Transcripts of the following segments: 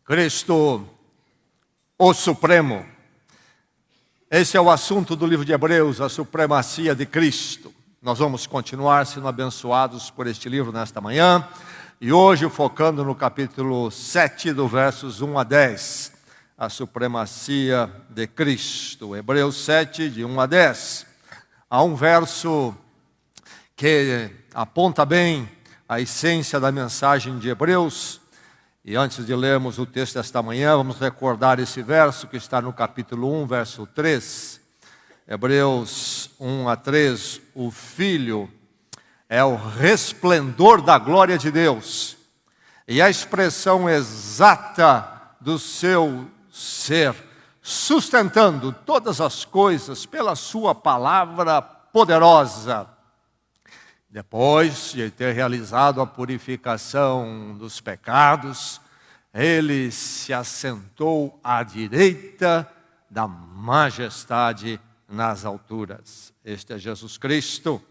Cristo, o Supremo. Esse é o assunto do livro de Hebreus, a supremacia de Cristo. Nós vamos continuar sendo abençoados por este livro nesta manhã. E hoje focando no capítulo 7, do versos 1 a 10. A supremacia de Cristo. Hebreus 7, de 1 a 10. Há um verso que aponta bem a essência da mensagem de Hebreus. E antes de lermos o texto desta manhã, vamos recordar esse verso que está no capítulo 1, verso 3. Hebreus 1 a 3, o Filho é o resplendor da glória de Deus e a expressão exata do seu ser, sustentando todas as coisas pela sua palavra poderosa. Depois de ter realizado a purificação dos pecados, ele se assentou à direita da majestade nas alturas. Este é Jesus Cristo,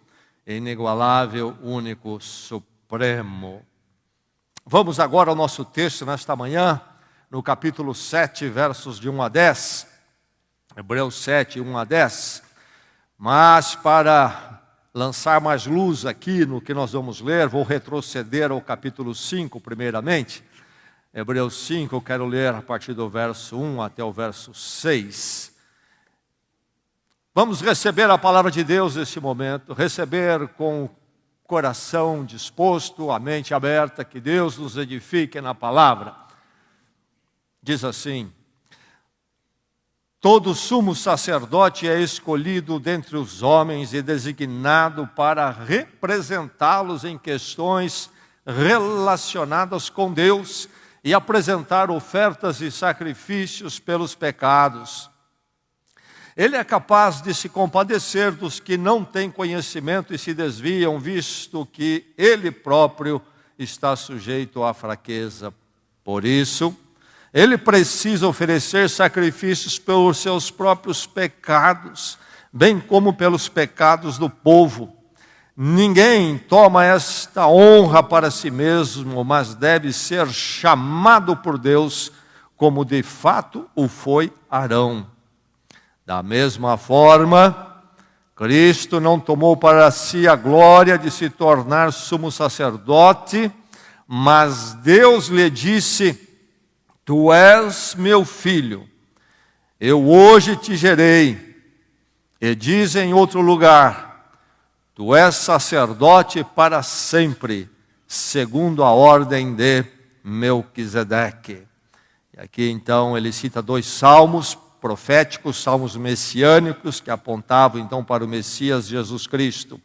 inigualável, único, supremo. Vamos agora ao nosso texto nesta manhã, no capítulo 7, versos de 1 a 10. Hebreus 7, 1 a 10. Mas para lançar mais luz aqui no que nós vamos ler, vou retroceder ao capítulo 5 primeiramente. Hebreus 5, eu quero ler a partir do verso 1 até o verso 6. Vamos receber a palavra de Deus neste momento, receber com o coração disposto, a mente aberta, que Deus nos edifique na palavra. Diz assim: todo sumo sacerdote é escolhido dentre os homens e designado para representá-los em questões relacionadas com Deus e apresentar ofertas e sacrifícios pelos pecados. Ele é capaz de se compadecer dos que não têm conhecimento e se desviam, visto que ele próprio está sujeito à fraqueza. Por isso, ele precisa oferecer sacrifícios pelos seus próprios pecados, bem como pelos pecados do povo. Ninguém toma esta honra para si mesmo, mas deve ser chamado por Deus, como de fato o foi Arão. Da mesma forma, Cristo não tomou para si a glória de se tornar sumo sacerdote, mas Deus lhe disse: tu és meu filho, eu hoje te gerei. E diz em outro lugar: tu és sacerdote para sempre, segundo a ordem de Melquisedeque. E aqui então ele cita dois salmos proféticos, salmos messiânicos, que apontavam então para o Messias Jesus Cristo.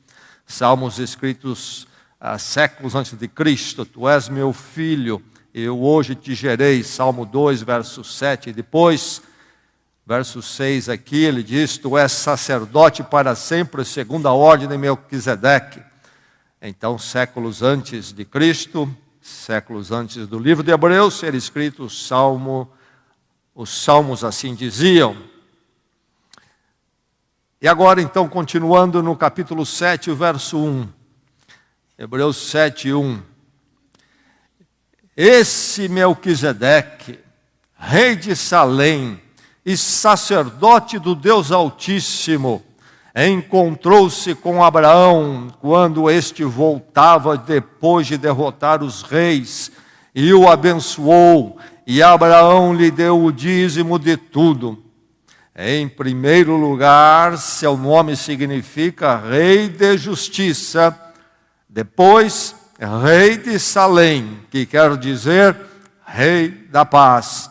Salmos escritos há séculos antes de Cristo. Tu és meu filho, eu hoje te gerei, Salmo 2, verso 7. E depois, verso 6 aqui, ele diz: tu és sacerdote para sempre, segundo a ordem de Melquisedeque. Então, séculos antes de Cristo, séculos antes do livro de Hebreus ser escrito os salmos assim diziam. E agora então, continuando no capítulo 7, o verso 1. Hebreus 7, 1. Esse Melquisedeque, rei de Salém e sacerdote do Deus Altíssimo, encontrou-se com Abraão quando este voltava depois de derrotar os reis e o abençoou, e Abraão lhe deu o dízimo de tudo. Em primeiro lugar, seu nome significa Rei de Justiça, depois Rei de Salém, que quer dizer Rei da Paz.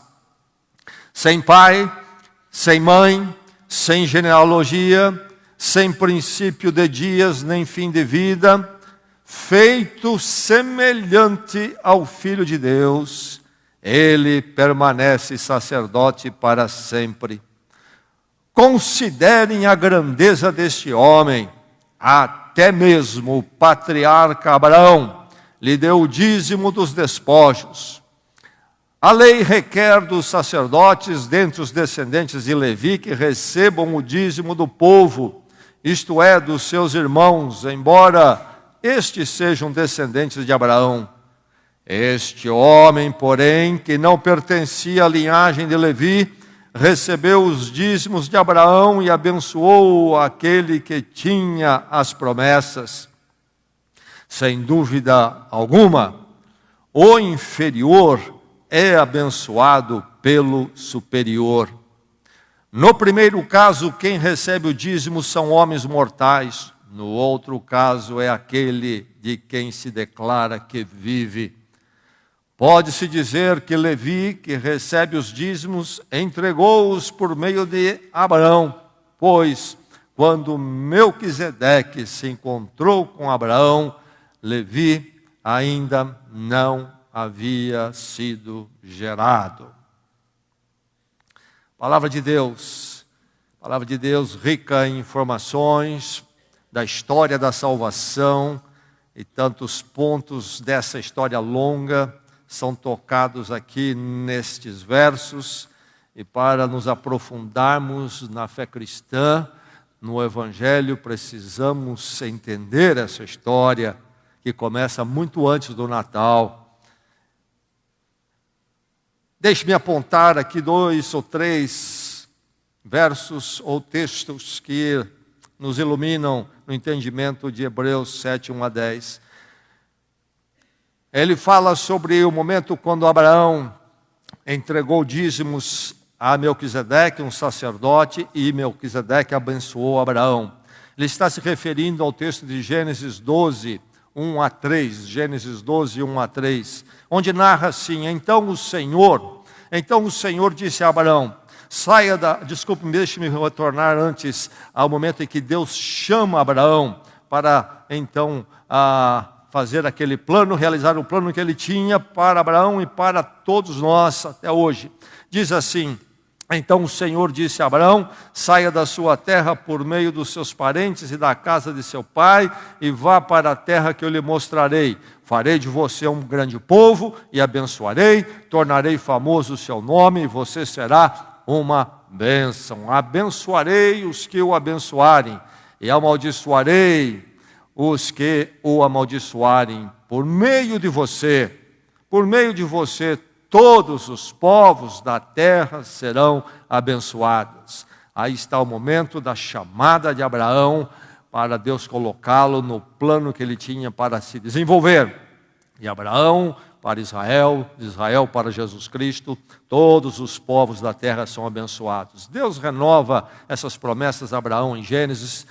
Sem pai, sem mãe, sem genealogia, sem princípio de dias nem fim de vida, feito semelhante ao Filho de Deus, ele permanece sacerdote para sempre. Considerem a grandeza deste homem. Até mesmo o patriarca Abraão lhe deu o dízimo dos despojos. A lei requer dos sacerdotes dentre os descendentes de Levi que recebam o dízimo do povo, isto é, dos seus irmãos, embora estes sejam descendentes de Abraão. Este homem, porém, que não pertencia à linhagem de Levi, recebeu os dízimos de Abraão e abençoou aquele que tinha as promessas. Sem dúvida alguma, o inferior é abençoado pelo superior. No primeiro caso, quem recebe o dízimo são homens mortais. No outro caso, é aquele de quem se declara que vive. Pode-se dizer que Levi, que recebe os dízimos, entregou-os por meio de Abraão, pois, quando Melquisedeque se encontrou com Abraão, Levi ainda não havia sido gerado. Palavra de Deus rica em informações da história da salvação, e tantos pontos dessa história longa são tocados aqui nestes versos, e para nos aprofundarmos na fé cristã, no Evangelho, precisamos entender essa história que começa muito antes do Natal. Deixe-me apontar aqui 2 ou 3 versos ou textos que nos iluminam no entendimento de Hebreus 7, 1 a 10. Ele fala sobre o momento quando Abraão entregou dízimos a Melquisedeque, um sacerdote, e Melquisedeque abençoou Abraão. Ele está se referindo ao texto de Gênesis 12, 1 a 3, Gênesis 12, 1 a 3, onde narra assim: Então o Senhor disse a Abraão, deixe-me retornar antes ao momento em que Deus chama Abraão para então fazer aquele plano, realizar o plano que ele tinha para Abraão e para todos nós até hoje. Diz assim: Então o Senhor disse a Abraão, saia da sua terra por meio dos seus parentes e da casa de seu pai, e vá para a terra que eu lhe mostrarei. Farei de você um grande povo e abençoarei, tornarei famoso o seu nome, e você será uma bênção. Abençoarei os que o abençoarem, e amaldiçoarei os que o amaldiçoarem. Por meio de você, todos os povos da terra serão abençoados. Aí está o momento da chamada de Abraão para Deus colocá-lo no plano que ele tinha para se desenvolver. E Abraão para Israel, de Israel para Jesus Cristo, todos os povos da terra são abençoados. Deus renova essas promessas a Abraão em Gênesis,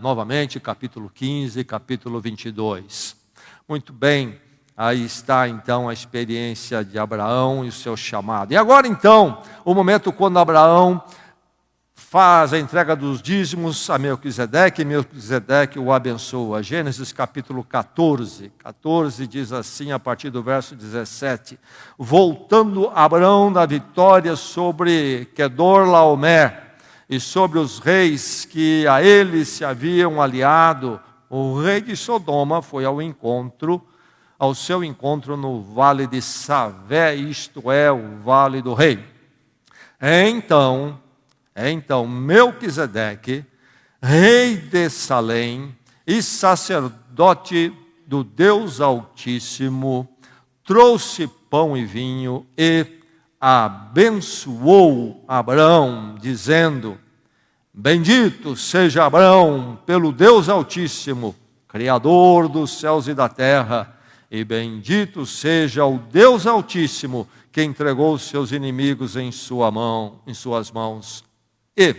novamente, capítulo 15, capítulo 22. Muito bem, aí está então a experiência de Abraão e o seu chamado. E agora então, o momento quando Abraão faz a entrega dos dízimos a Melquisedeque, e Melquisedeque o abençoa. Gênesis capítulo 14 diz assim, a partir do verso 17: Voltando Abraão da vitória sobre Quedorlaomer e sobre os reis que a ele se haviam aliado, o rei de Sodoma foi ao seu encontro no vale de Savé, isto é, o vale do rei. Então Melquisedeque, rei de Salém e sacerdote do Deus Altíssimo, trouxe pão e vinho e abençoou Abraão, dizendo: Bendito seja Abraão pelo Deus Altíssimo, Criador dos céus e da terra, e bendito seja o Deus Altíssimo que entregou os seus inimigos em suas mãos. E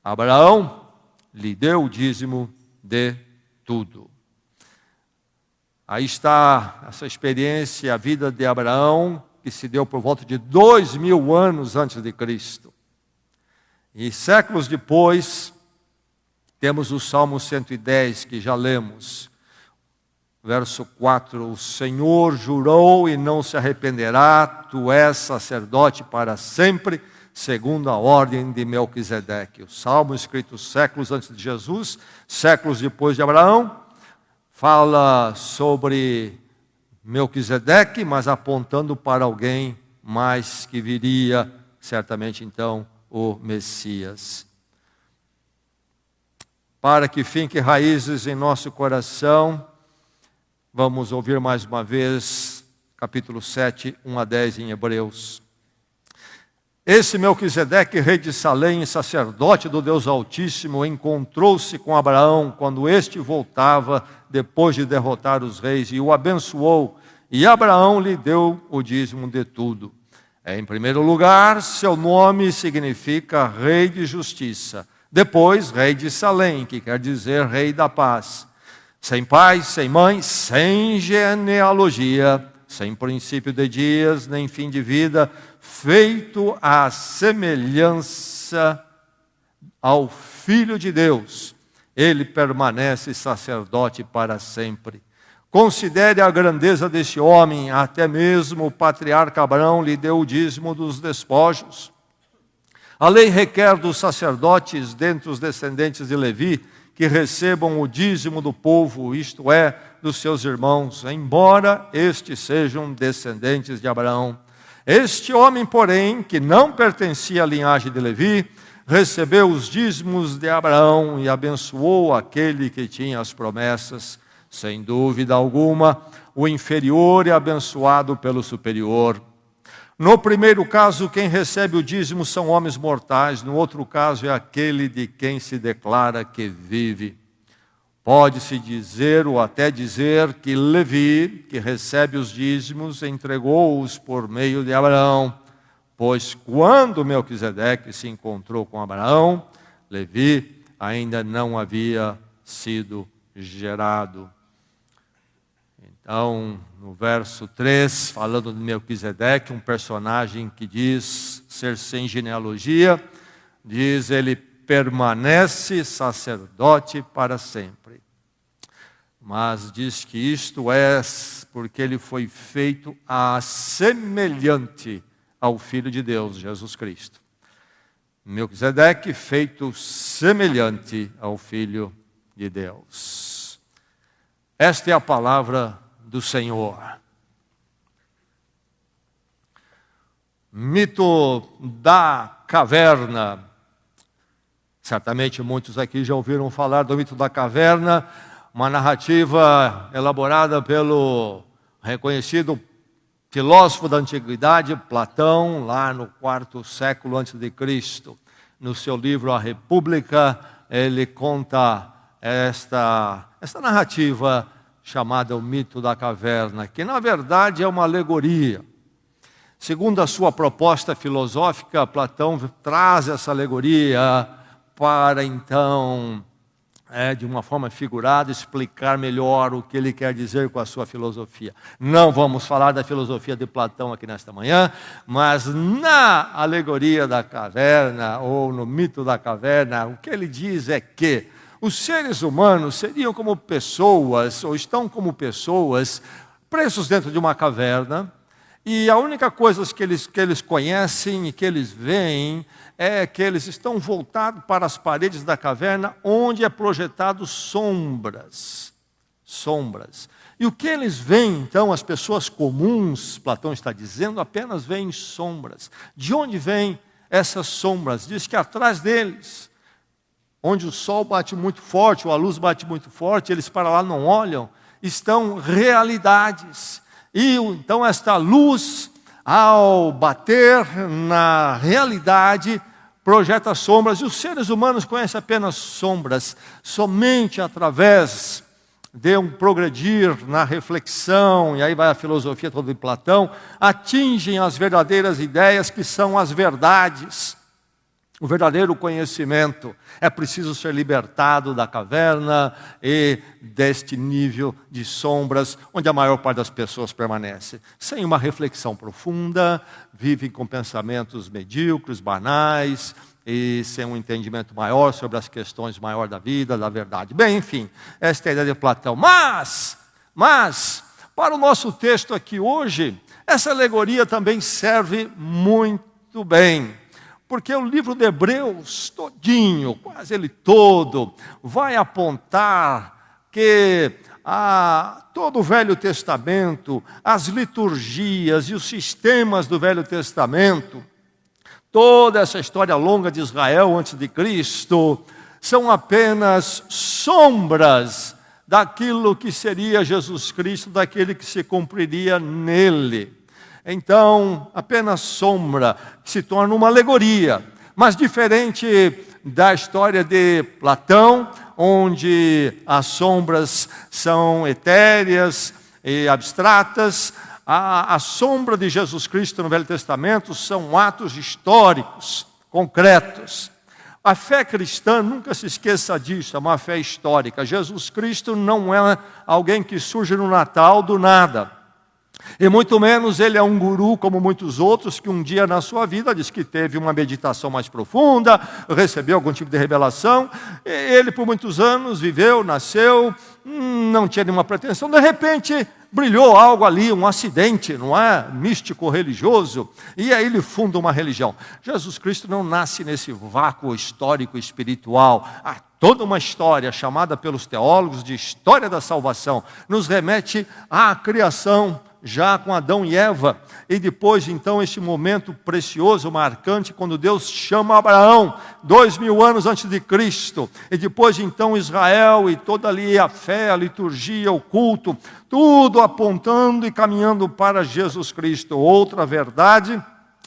Abraão lhe deu o dízimo de tudo. Aí está essa experiência, a vida de Abraão, que se deu por volta de 2000 anos antes de Cristo. E séculos depois, temos o Salmo 110, que já lemos. Verso 4, o Senhor jurou e não se arrependerá, tu és sacerdote para sempre, segundo a ordem de Melquisedeque. O Salmo escrito séculos antes de Jesus, séculos depois de Abraão, fala sobre Melquisedeque, mas apontando para alguém mais que viria, certamente então, o Messias. Para que finque raízes em nosso coração, Vamos ouvir mais uma vez, capítulo 7, 1 a 10 em Hebreus. Esse Melquisedeque, rei de Salém, sacerdote do Deus Altíssimo, encontrou-se com Abraão quando este voltava depois de derrotar os reis e o abençoou, e Abraão lhe deu o dízimo de tudo. Em primeiro lugar, seu nome significa Rei de Justiça. Depois, Rei de Salém, que quer dizer Rei da Paz. Sem pai, sem mãe, sem genealogia, sem princípio de dias, nem fim de vida, feito à semelhança ao Filho de Deus. Ele permanece sacerdote para sempre. Considere a grandeza desse homem, até mesmo o patriarca Abraão lhe deu o dízimo dos despojos. A lei requer dos sacerdotes, dentre os descendentes de Levi, que recebam o dízimo do povo, isto é, dos seus irmãos, embora estes sejam descendentes de Abraão. Este homem, porém, que não pertencia à linhagem de Levi, recebeu os dízimos de Abraão e abençoou aquele que tinha as promessas. Sem dúvida alguma, o inferior é abençoado pelo superior. No primeiro caso, quem recebe o dízimo são homens mortais. No outro caso, é aquele de quem se declara que vive. Pode-se dizer ou até dizer que Levi, que recebe os dízimos, entregou-os por meio de Abraão. Pois quando Melquisedeque se encontrou com Abraão, Levi ainda não havia sido gerado. Então, no verso 3, falando de Melquisedeque, um personagem que diz ser sem genealogia, diz ele permanece sacerdote para sempre. Mas diz que isto é porque ele foi feito semelhante ao Filho de Deus, Jesus Cristo. Melquisedeque feito semelhante ao Filho de Deus. Esta é a palavra do Senhor. Mito da caverna. Certamente muitos aqui já ouviram falar do mito da caverna, uma narrativa elaborada pelo reconhecido filósofo da antiguidade, Platão, lá no 4º século antes de Cristo. No seu livro A República, ele conta esta narrativa chamada o mito da caverna, que na verdade é uma alegoria. Segundo a sua proposta filosófica, Platão traz essa alegoria para então, de uma forma figurada, explicar melhor o que ele quer dizer com a sua filosofia. Não vamos falar da filosofia de Platão aqui nesta manhã, mas na alegoria da caverna, ou no mito da caverna, o que ele diz é que os seres humanos seriam como pessoas, ou estão como pessoas, presos dentro de uma caverna, e a única coisa que eles conhecem e que eles veem é que eles estão voltados para as paredes da caverna, onde é projetado sombras. E o que eles veem, então, as pessoas comuns, Platão está dizendo, apenas veem sombras. De onde vêm essas sombras? Diz que atrás deles, onde o sol bate muito forte, ou a luz bate muito forte, eles para lá não olham, estão realidades. E então esta luz, ao bater na realidade, projeta sombras, e os seres humanos conhecem apenas sombras. Somente através de um progredir na reflexão, e aí vai a filosofia toda de Platão, atingem as verdadeiras ideias que são as verdades. O verdadeiro conhecimento. É preciso ser libertado da caverna e deste nível de sombras, onde a maior parte das pessoas permanece. Sem uma reflexão profunda, vivem com pensamentos medíocres, banais, e sem um entendimento maior sobre as questões maiores da vida, da verdade. Bem, enfim, esta é a ideia de Platão. Mas, para o nosso texto aqui hoje, essa alegoria também serve muito bem. Porque o livro de Hebreus todinho, quase ele todo, vai apontar que todo o Velho Testamento, as liturgias e os sistemas do Velho Testamento, toda essa história longa de Israel antes de Cristo, são apenas sombras daquilo que seria Jesus Cristo, daquele que se cumpriria nele. Então, apenas sombra, se torna uma alegoria, mas diferente da história de Platão, onde as sombras são etéreas e abstratas. A sombra de Jesus Cristo no Velho Testamento são atos históricos, concretos. A fé cristã, nunca se esqueça disso, é uma fé histórica. Jesus Cristo não é alguém que surge no Natal do nada. E muito menos ele é um guru como muitos outros que um dia na sua vida diz que teve uma meditação mais profunda, recebeu algum tipo de revelação. Ele por muitos anos viveu, nasceu, não tinha nenhuma pretensão. De repente brilhou algo ali, um acidente, não é? Místico, religioso. E aí ele funda uma religião. Jesus Cristo não nasce nesse vácuo histórico espiritual. Há toda uma história chamada pelos teólogos de história da salvação. Nos remete à criação, já com Adão e Eva, e depois então este momento precioso, marcante, quando Deus chama Abraão, 2000 anos antes de Cristo, e depois então Israel, e toda ali a fé, a liturgia, o culto, tudo apontando e caminhando para Jesus Cristo. Outra verdade,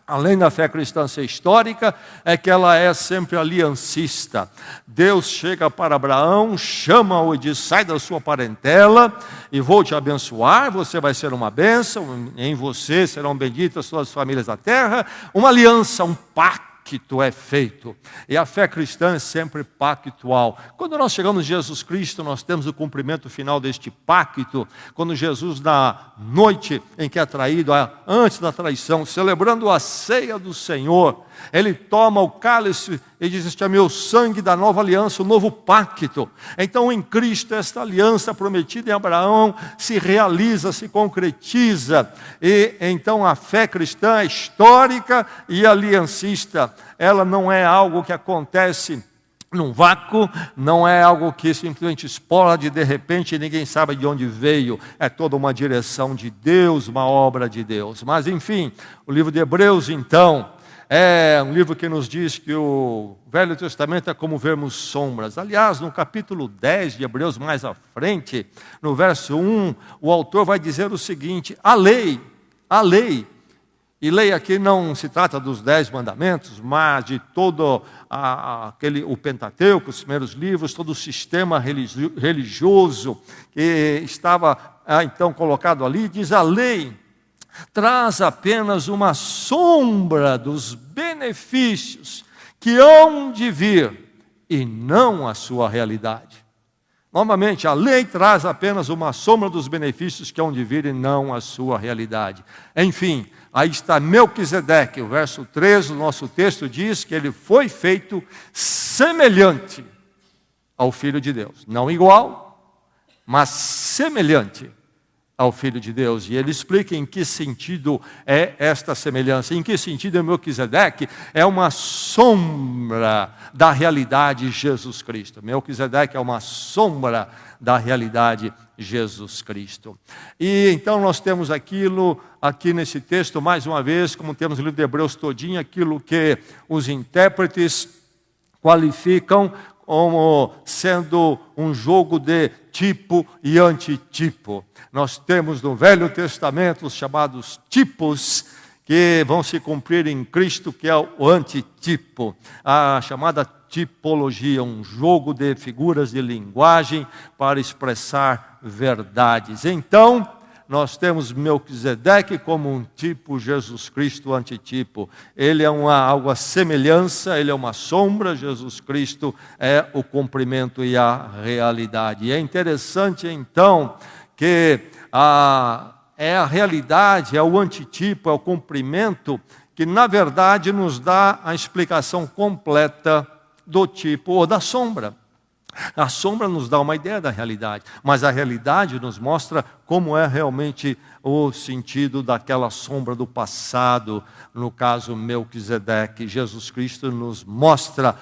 além da fé cristã ser histórica, é que ela é sempre aliancista. Deus chega para Abraão, chama-o e diz: sai da sua parentela e vou te abençoar, você vai ser uma bênção, em você serão benditas todas as famílias da terra. Uma aliança, um pacto é feito. E a fé cristã é sempre pactual. Quando nós chegamos em Jesus Cristo, nós temos o cumprimento final deste pacto. Quando Jesus, na noite em que é traído, antes da traição, celebrando a ceia do Senhor, ele toma o cálice e diz: este é meu sangue da nova aliança, o novo pacto. Então em Cristo esta aliança prometida em Abraão se realiza, se concretiza. E então a fé cristã é histórica e aliancista. Ela não é algo que acontece num vácuo, não é algo que simplesmente explode de repente e ninguém sabe de onde veio. É toda uma direção de Deus, uma obra de Deus. Mas enfim, o livro de Hebreus então é um livro que nos diz que o Velho Testamento é como vermos sombras. Aliás, no capítulo 10 de Hebreus, mais à frente, no verso 1, o autor vai dizer o seguinte: a lei, e lei aqui não se trata dos 10 mandamentos, mas de todo o Pentateuco, os primeiros livros, todo o sistema religioso que estava então colocado ali. Diz: a lei traz apenas uma sombra dos benefícios que hão de vir e não a sua realidade. Novamente, a lei traz apenas uma sombra dos benefícios que hão de vir e não a sua realidade. Enfim, aí está Melquisedeque, o verso 13 do nosso texto diz que ele foi feito semelhante ao Filho de Deus. Não igual, mas semelhante ao Filho de Deus. E ele explica em que sentido é esta semelhança. Em que sentido Melquisedeque é uma sombra da realidade Jesus Cristo. Melquisedeque é uma sombra da realidade Jesus Cristo. E então nós temos aquilo, aqui nesse texto, mais uma vez, como temos no livro de Hebreus todinho, aquilo que os intérpretes qualificam como sendo um jogo de tipo e antitipo. Nós temos no Velho Testamento os chamados tipos que vão se cumprir em Cristo, que é o antitipo, a chamada tipologia, um jogo de figuras de linguagem para expressar verdades. Então, nós temos Melquisedeque como um tipo, Jesus Cristo antitipo. Ele é algo a semelhança, ele é uma sombra, Jesus Cristo é o cumprimento e a realidade. E é interessante então que é a realidade, é o antitipo, é o cumprimento que na verdade nos dá a explicação completa do tipo ou da sombra. A sombra nos dá uma ideia da realidade, mas a realidade nos mostra como é realmente o sentido daquela sombra do passado, no caso Melquisedeque. Jesus Cristo nos mostra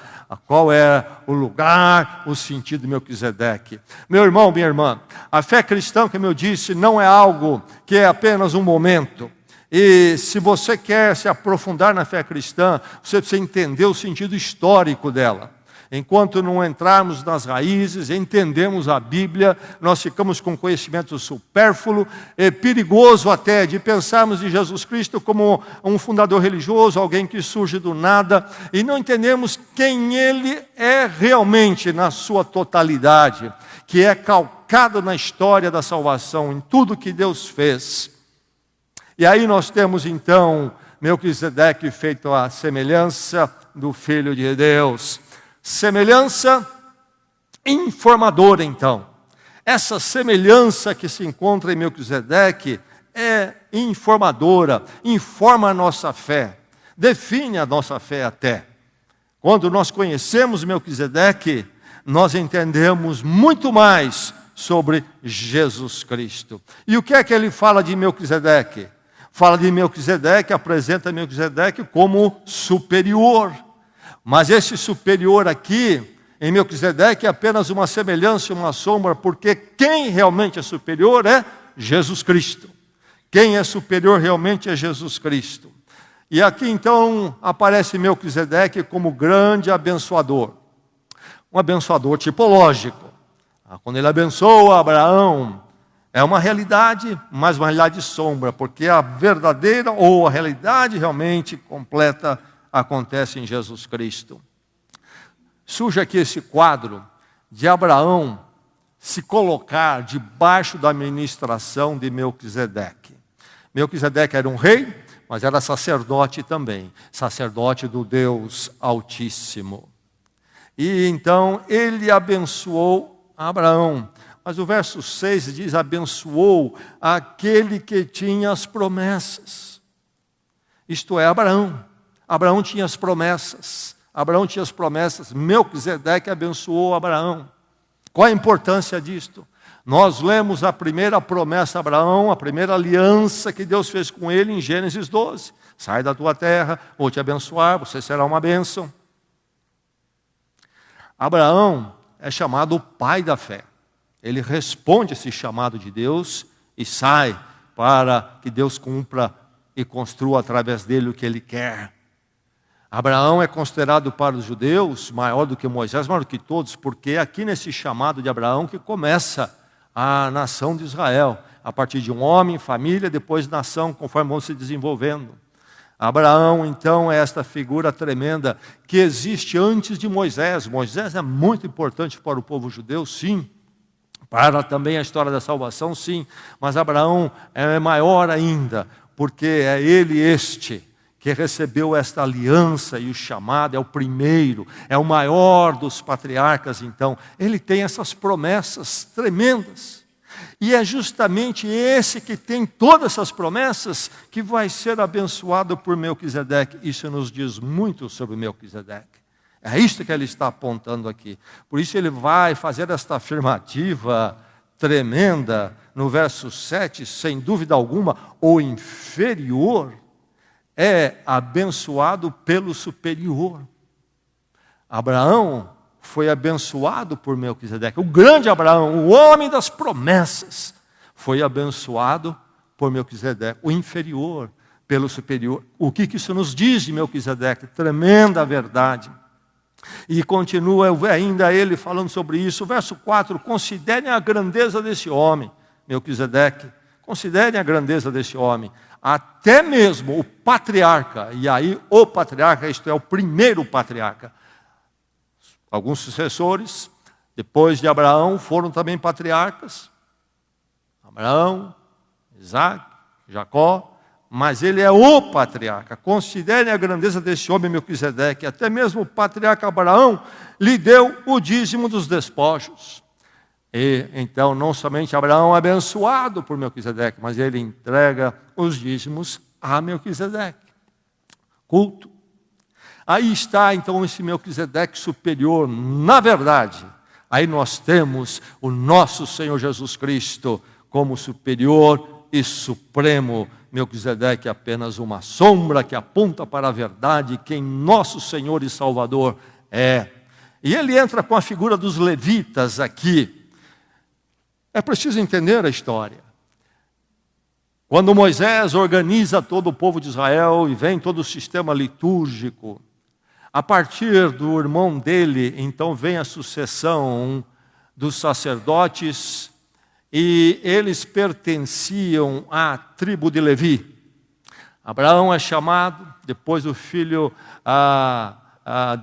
qual é o lugar, o sentido de Melquisedeque. Meu irmão, minha irmã, a fé cristã, como eu disse, não é algo que é apenas um momento. E se você quer se aprofundar na fé cristã, você precisa entender o sentido histórico dela. Enquanto não entrarmos nas raízes, entendemos a Bíblia, nós ficamos com conhecimento supérfluo, é perigoso até de pensarmos em Jesus Cristo como um fundador religioso, alguém que surge do nada, e não entendemos quem Ele é realmente na sua totalidade, que é calcado na história da salvação, em tudo que Deus fez. E aí nós temos então Melquisedeque feito à semelhança do Filho de Deus. Semelhança informadora, então. Essa semelhança que se encontra em Melquisedeque é informadora, informa a nossa fé, define a nossa fé até. Quando nós conhecemos Melquisedeque, nós entendemos muito mais sobre Jesus Cristo. E o que é que ele fala de Melquisedeque? Fala de Melquisedeque, apresenta Melquisedeque como superior. Mas esse superior aqui, em Melquisedeque, é apenas uma semelhança, uma sombra, porque quem realmente é superior é Jesus Cristo. Quem é superior realmente é Jesus Cristo. E aqui então aparece Melquisedeque como grande abençoador. Um abençoador tipológico. Quando ele abençoa Abraão, é uma realidade, mas uma realidade sombra, porque a verdadeira ou a realidade realmente completa acontece em Jesus Cristo. Surge aqui esse quadro de Abraão se colocar debaixo da administração de Melquisedeque. Melquisedeque era um rei, mas era sacerdote também, sacerdote do Deus Altíssimo. E então ele abençoou Abraão. Mas o verso 6 diz: abençoou aquele que tinha as promessas. Isto é, Abraão. Abraão tinha as promessas. Abraão tinha as promessas. Melquisedeque abençoou Abraão. Qual a importância disto? Nós lemos a primeira promessa a Abraão, a primeira aliança que Deus fez com ele em Gênesis 12. Sai da tua terra, vou te abençoar, você será uma bênção. Abraão é chamado o pai da fé. Ele responde esse chamado de Deus e sai para que Deus cumpra e construa através dele o que ele quer. Abraão é considerado para os judeus maior do que Moisés, maior do que todos, porque é aqui nesse chamado de Abraão que começa a nação de Israel, a partir de um homem, família, depois nação, conforme vão se desenvolvendo. Abraão, então, é esta figura tremenda que existe antes de Moisés. Moisés é muito importante para o povo judeu, sim. Para também a história da salvação, sim. Mas Abraão é maior ainda, porque é ele que recebeu esta aliança e o chamado, é o primeiro, é o maior dos patriarcas, então. Ele tem essas promessas tremendas. E é justamente esse que tem todas essas promessas que vai ser abençoado por Melquisedeque. Isso nos diz muito sobre Melquisedeque. É isso que ele está apontando aqui. Por isso ele vai fazer esta afirmativa tremenda no verso 7, sem dúvida alguma, o inferior é abençoado pelo superior. Abraão foi abençoado por Melquisedeque. O grande Abraão, o homem das promessas, foi abençoado por Melquisedeque. O inferior pelo superior. O que isso nos diz de Melquisedeque? Tremenda verdade. E continua ainda ele falando sobre isso. Verso 4, considerem a grandeza desse homem, Melquisedeque. Considerem a grandeza desse homem. Até mesmo o patriarca, e aí o patriarca, isto é, o primeiro patriarca. Alguns sucessores, depois de Abraão, foram também patriarcas. Abraão, Isaac, Jacó, mas ele é o patriarca. Considerem a grandeza desse homem Melquisedeque. Até mesmo o patriarca Abraão lhe deu o dízimo dos despojos. E então não somente Abraão é abençoado por Melquisedeque, mas ele entrega os dízimos a Melquisedeque. Culto. Aí está então esse Melquisedeque superior. Na verdade, aí nós temos o nosso Senhor Jesus Cristo como superior e supremo. Melquisedeque é apenas uma sombra que aponta para a verdade, quem nosso Senhor e Salvador é. E ele entra com a figura dos levitas aqui. É preciso entender a história. Quando Moisés organiza todo o povo de Israel e vem todo o sistema litúrgico, A partir do irmão dele, então, vem a sucessão dos sacerdotes, e eles pertenciam à tribo de Levi. Abraão é chamado, depois o filho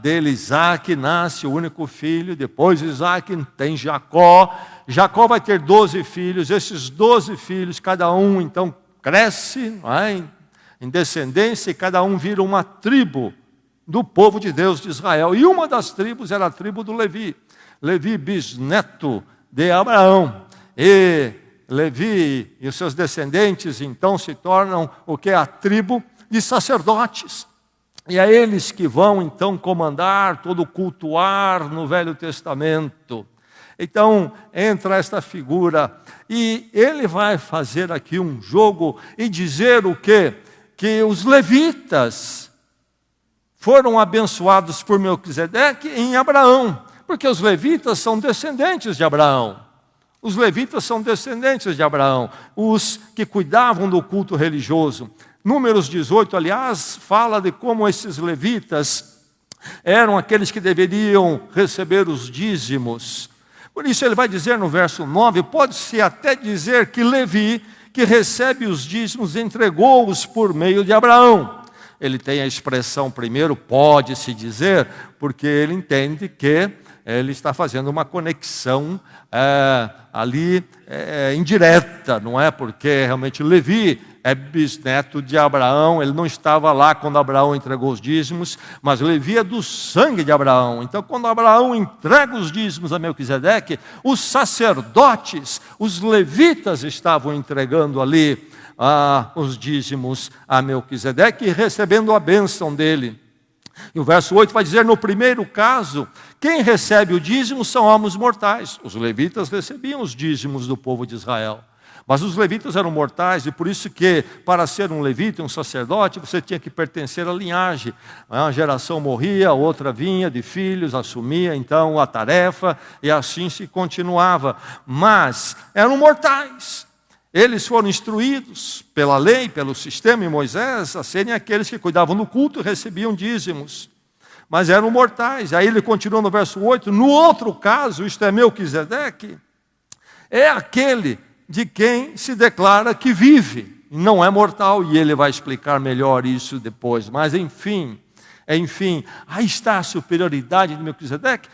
dele, Isaque, nasce, o único filho. Depois Isaque tem Jacó. Jacó vai ter 12 filhos. Esses 12 filhos, cada um então cresce, não é, em descendência, e cada um vira uma tribo do povo de Deus de Israel. E uma das tribos era a tribo do Levi. Levi, bisneto de Abraão. E Levi e os seus descendentes então se tornam o que é a tribo de sacerdotes. E é eles que vão então comandar todo o cultuar no Velho Testamento. Então entra esta figura e ele vai fazer aqui um jogo e dizer o quê? Que os levitas foram abençoados por Melquisedeque em Abraão, porque os levitas são descendentes de Abraão. Os levitas são descendentes de Abraão, os que cuidavam do culto religioso. Números 18, aliás, fala de como esses levitas eram aqueles que deveriam receber os dízimos. Por isso ele vai dizer no verso 9, pode-se até dizer que Levi, que recebe os dízimos, entregou-os por meio de Abraão. Ele tem a expressão primeiro, pode-se dizer, porque ele entende que ele está fazendo uma conexão ali indireta, não é? Porque realmente Levi é bisneto de Abraão, ele não estava lá quando Abraão entregou os dízimos, mas Levi é do sangue de Abraão. Então, quando Abraão entrega os dízimos a Melquisedeque, os sacerdotes, os levitas estavam entregando ali os dízimos a Melquisedeque e recebendo a bênção dele. E o verso 8 vai dizer, no primeiro caso, quem recebe o dízimo são homens mortais. Os levitas recebiam os dízimos do povo de Israel. Mas os levitas eram mortais, e por isso que, para ser um levita, um sacerdote, você tinha que pertencer à linhagem. Uma geração morria, outra vinha de filhos, assumia então a tarefa, e assim se continuava. Mas eram mortais. Eles foram instruídos pela lei, pelo sistema em Moisés, a serem aqueles que cuidavam do culto e recebiam dízimos. Mas eram mortais. Aí ele continua no verso 8, no outro caso, isto é Melquisedeque, é aquele de quem se declara que vive, não é mortal, e ele vai explicar melhor isso depois. Mas enfim, aí está a superioridade de Melquisedeque,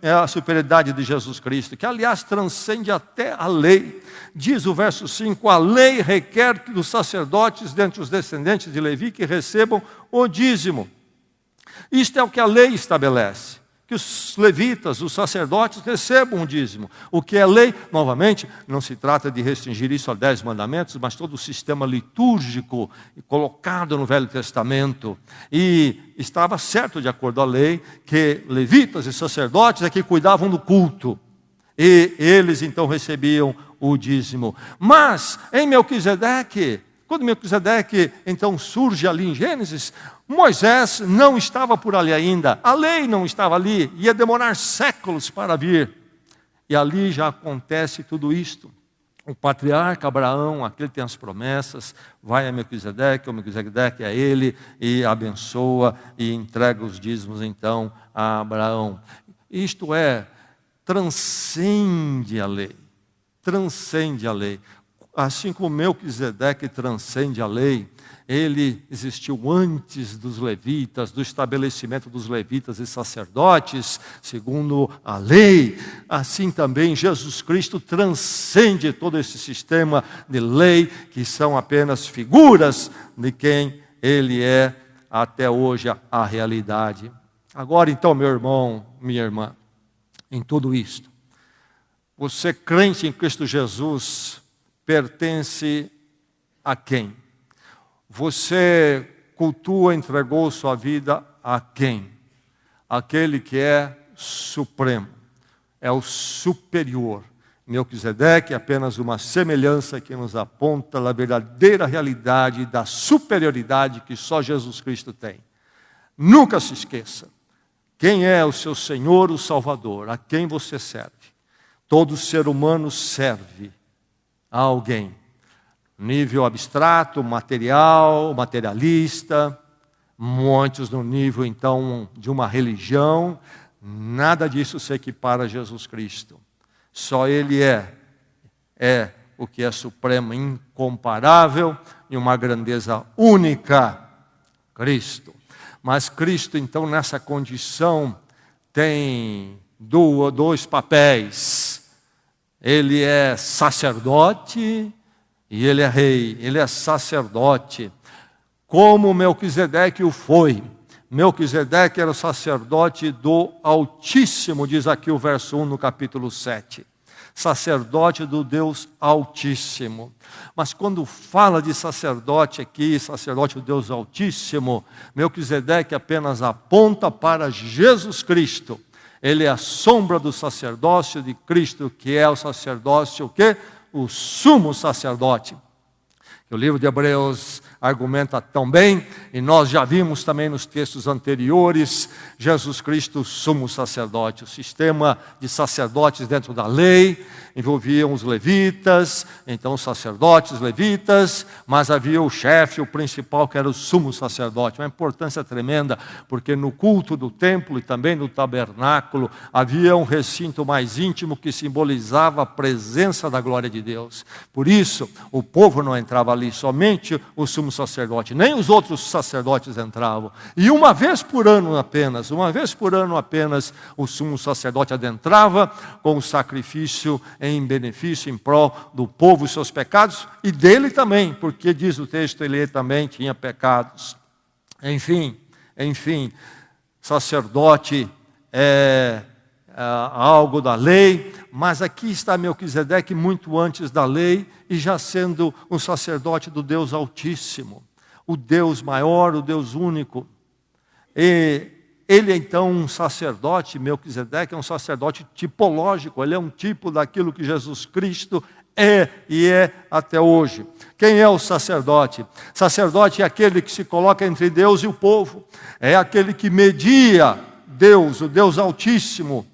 a superioridade de Jesus Cristo, que aliás transcende até a lei. Diz o verso 5, a lei requer dos sacerdotes dentre os descendentes de Levi que recebam o dízimo. Isto é o que a lei estabelece, que os levitas, os sacerdotes recebam o dízimo. O que é lei, novamente, não se trata de restringir isso a 10 mandamentos, mas todo o sistema litúrgico colocado no Velho Testamento. E estava certo, de acordo à lei, que levitas e sacerdotes é que cuidavam do culto. E eles então recebiam o dízimo. Mas em Melquisedeque, quando Melquisedeque então surge ali em Gênesis, Moisés não estava por ali ainda, a lei não estava ali, ia demorar séculos para vir. E ali já acontece tudo isto. O patriarca Abraão, aquele que tem as promessas, vai a Melquisedeque, o Melquisedeque é ele, e abençoa e entrega os dízimos então a Abraão. Isto transcende a lei, transcende a lei. Assim como Melquisedeque transcende a lei, ele existiu antes dos levitas, do estabelecimento dos levitas e sacerdotes, segundo a lei. Assim também Jesus Cristo transcende todo esse sistema de lei, que são apenas figuras de quem ele é até hoje a realidade. Agora então, meu irmão, minha irmã, em tudo isto, você crente em Cristo Jesus pertence a quem? Você cultua, entregou sua vida a quem? Aquele que é supremo, é o superior. Melquisedeque é apenas uma semelhança que nos aponta a verdadeira realidade da superioridade que só Jesus Cristo tem. Nunca se esqueça, quem é o seu Senhor, o Salvador, a quem você serve. Todo ser humano serve a alguém. Nível abstrato, material, materialista, muitos no nível então de uma religião. Nada disso se equipara a Jesus Cristo. Só Ele é o que é supremo, incomparável e uma grandeza única, Cristo. Mas Cristo, então, nessa condição, tem dois papéis. Ele é sacerdote e ele é rei. Ele é sacerdote, como Melquisedeque o foi. Melquisedeque era o sacerdote do Altíssimo, diz aqui o verso 1 no capítulo 7. Sacerdote do Deus Altíssimo. Mas quando fala de sacerdote aqui, sacerdote do Deus Altíssimo, Melquisedeque apenas aponta para Jesus Cristo. Ele é a sombra do sacerdócio de Cristo, que é o sacerdócio, o quê? O sumo sacerdote. O livro de Hebreus argumenta tão bem, e nós já vimos também nos textos anteriores, Jesus Cristo, sumo sacerdote. O sistema de sacerdotes dentro da lei envolviam os levitas, então os sacerdotes levitas, mas havia o chefe, o principal, que era o sumo sacerdote. Uma importância tremenda, porque no culto do templo e também no tabernáculo havia um recinto mais íntimo que simbolizava a presença da glória de Deus. Por isso, o povo não entrava ali, somente o sumo sacerdote, nem os outros sacerdotes entravam. E uma vez por ano apenas, o sumo sacerdote adentrava com o sacrifício em benefício, em prol do povo e seus pecados, e dele também, porque diz o texto, ele também tinha pecados. Enfim, sacerdote é algo da lei, mas aqui está Melquisedeque muito antes da lei e já sendo um sacerdote do Deus Altíssimo, o Deus maior, o Deus único. E ele é então um sacerdote, Melquisedeque é um sacerdote tipológico, ele é um tipo daquilo que Jesus Cristo é e é até hoje. Quem é o sacerdote? Sacerdote é aquele que se coloca entre Deus e o povo, é aquele que media Deus, o Deus Altíssimo.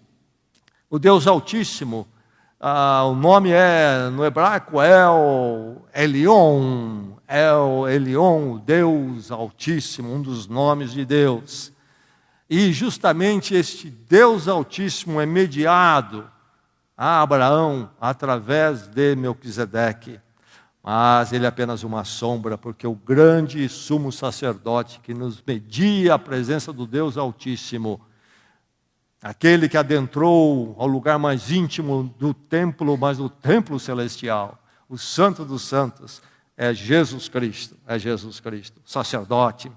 O Deus Altíssimo, o nome no hebraico Elion, o Deus Altíssimo, um dos nomes de Deus. E justamente este Deus Altíssimo é mediado a Abraão através de Melquisedeque. Mas ele é apenas uma sombra, porque o grande sumo sacerdote que nos media a presença do Deus Altíssimo, aquele que adentrou ao lugar mais íntimo do templo, mas do templo celestial, o Santo dos Santos, é Jesus Cristo, sacerdote.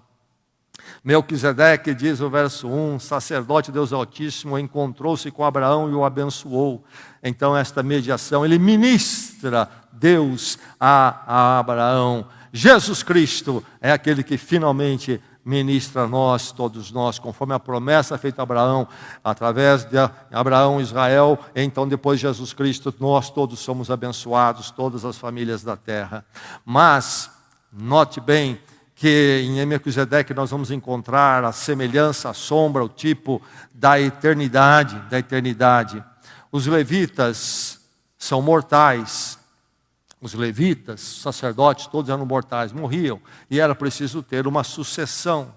Melquisedeque, diz o verso 1, sacerdote Deus Altíssimo, encontrou-se com Abraão e o abençoou. Então esta mediação, ele ministra Deus a Abraão. Jesus Cristo é aquele que finalmente ministra a nós, todos nós, conforme a promessa feita a Abraão, através de Abraão e Israel, então depois de Jesus Cristo, nós todos somos abençoados, todas as famílias da terra. Mas, note bem, que em Melquisedeque nós vamos encontrar a semelhança, a sombra, o tipo da eternidade, Os levitas são mortais. Os levitas, sacerdotes, todos eram mortais, morriam, e era preciso ter uma sucessão.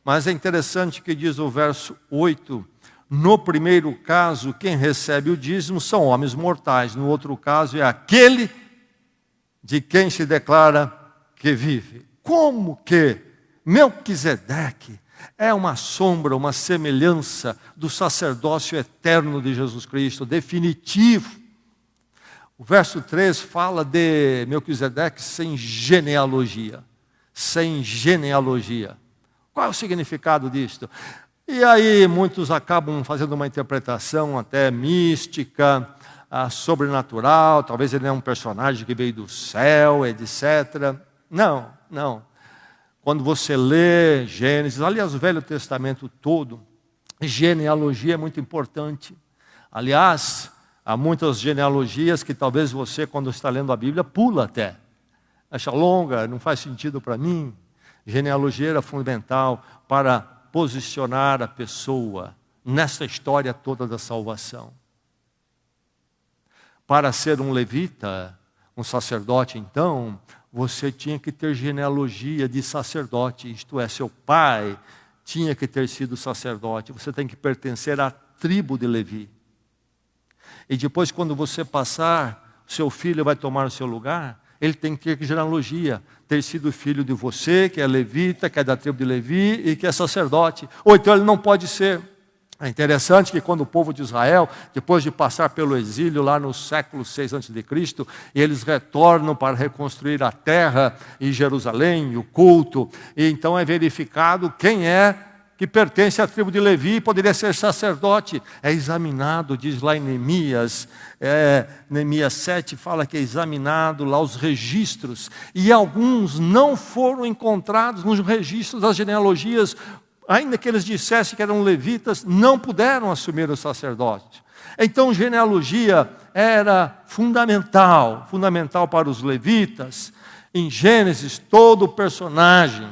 Mas é interessante que diz o verso 8, no primeiro caso, quem recebe o dízimo são homens mortais, no outro caso é aquele de quem se declara que vive. Como que Melquisedeque é uma sombra, uma semelhança do sacerdócio eterno de Jesus Cristo, definitivo. O verso 3 fala de Melquisedeque sem genealogia. Qual é o significado disto? E aí muitos acabam fazendo uma interpretação até mística, sobrenatural, talvez ele é um personagem que veio do céu, etc. Não. Quando você lê Gênesis, aliás, o Velho Testamento todo, genealogia é muito importante. Aliás, há muitas genealogias que talvez você, quando está lendo a Bíblia, pula até. Acha longa, não faz sentido para mim. Genealogia era fundamental para posicionar a pessoa nessa história toda da salvação. Para ser um levita, um sacerdote, então, você tinha que ter genealogia de sacerdote, isto é, seu pai tinha que ter sido sacerdote, você tem que pertencer à tribo de Levi. E depois, quando você passar, seu filho vai tomar o seu lugar, ele tem que ter genealogia, ter sido filho de você, que é levita, que é da tribo de Levi e que é sacerdote. Ou então ele não pode ser. É interessante que quando o povo de Israel, depois de passar pelo exílio lá no século 6 a.C., eles retornam para reconstruir a terra e Jerusalém, o culto, e então é verificado quem é que pertence à tribo de Levi, poderia ser sacerdote. É examinado, diz lá em Neemias, Neemias 7 fala que é examinado lá os registros, e alguns não foram encontrados nos registros das genealogias, ainda que eles dissessem que eram levitas, não puderam assumir o sacerdócio. Então genealogia era fundamental para os levitas. Em Gênesis, todo personagem